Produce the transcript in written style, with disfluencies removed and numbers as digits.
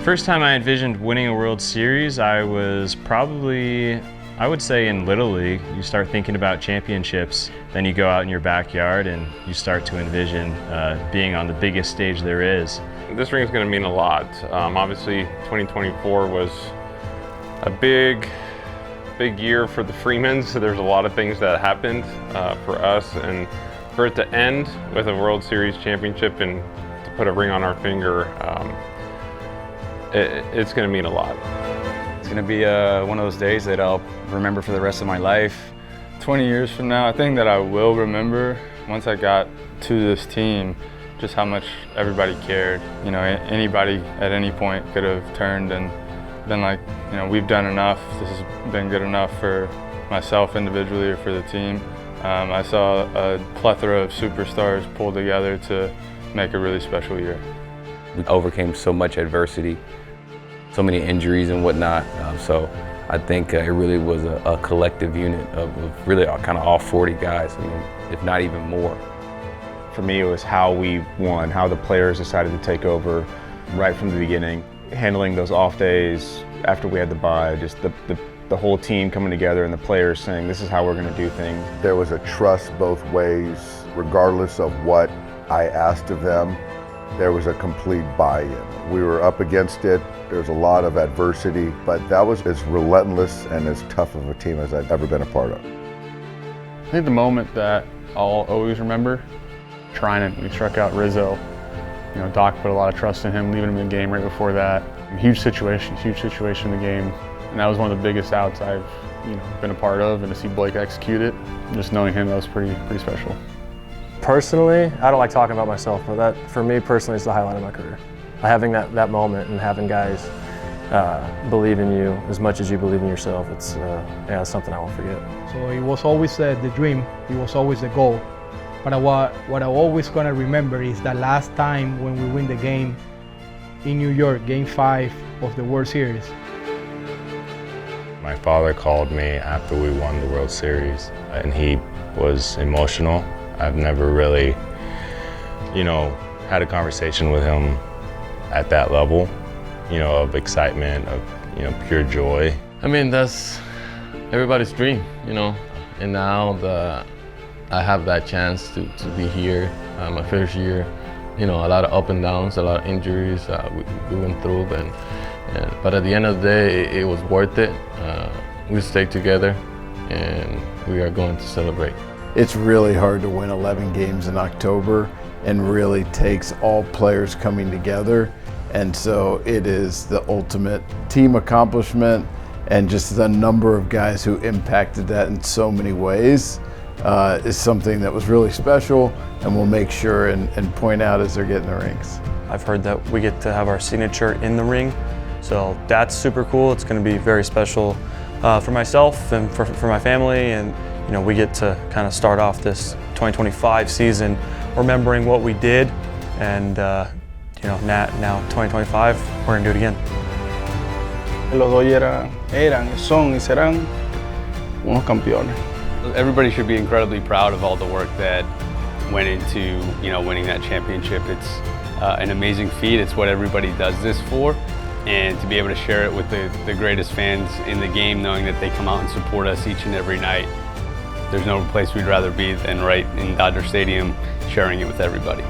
First time I envisioned winning a World Series, I was probably, I would say in Little League. You start thinking about championships, then you go out in your backyard and you start to envision being on the biggest stage there is. This ring is going to mean a lot. Obviously 2024 was a big year for the Freemans. So there's a lot of things that happened for us, and for it to end with a World Series championship and to put a ring on our finger, it's going to mean a lot. It's going to be one of those days that I'll remember for the rest of my life. 20 years from now, I think that I will remember, once I got to this team, just how much everybody cared. You know, anybody at any point could have turned and been like, you know, we've done enough. This has been good enough for myself individually or for the team. I saw a plethora of superstars pull together to make a really special year. We overcame so much adversity, so many injuries and whatnot. So I think it really was a collective unit of really kind of all 40 guys, I mean, if not even more. For me, it was how we won, how the players decided to take over right from the beginning. Handling those off days after we had the bye, just the whole team coming together and the players saying, this is how we're going to do things. There was a trust both ways, regardless of what I asked of them. There was a complete buy-in. We were up against it. There's a lot of adversity, but that was as relentless and as tough of a team as I've ever been a part of. I think the moment that I'll always remember, Trinan, we struck out Rizzo. You know, Doc put a lot of trust in him, leaving him in the game right before that. Huge situation in the game. And that was one of the biggest outs I've been a part of, and to see Blake execute it, just knowing him, that was pretty special. Personally, I don't like talking about myself, but that, for me personally, is the highlight of my career. Having that moment and having guys believe in you as much as you believe in yourself, it's something I won't forget. So it was always the dream, it was always the goal. But what I'm always gonna remember is the last time when we win the game in New York, Game 5 of the World Series. My father called me after we won the World Series, and he was emotional. I've never really, had a conversation with him at that level, of excitement, of, pure joy. I mean, that's everybody's dream, and now I have that chance to be here, my first year. A lot of up and downs, a lot of injuries we went through, but at the end of the day, it was worth it. We stayed together, and we are going to celebrate. It's really hard to win 11 games in October, and really takes all players coming together. And so it is the ultimate team accomplishment, and just the number of guys who impacted that in so many ways is something that was really special, and we'll make sure and point out as they're getting the rings. I've heard that we get to have our signature in the ring, so that's super cool. It's going to be very special for myself and for my family, and we get to kind of start off this 2025 season remembering what we did, and now 2025 we're going to do it again. Los Dodgers eran, son y serán unos campeones. Everybody should be incredibly proud of all the work that went into winning that championship. It's an amazing feat. It's what everybody does this for, and to be able to share it with the greatest fans in the game, knowing that they come out and support us each and every night. There's no place we'd rather be than right in Dodger Stadium, sharing it with everybody.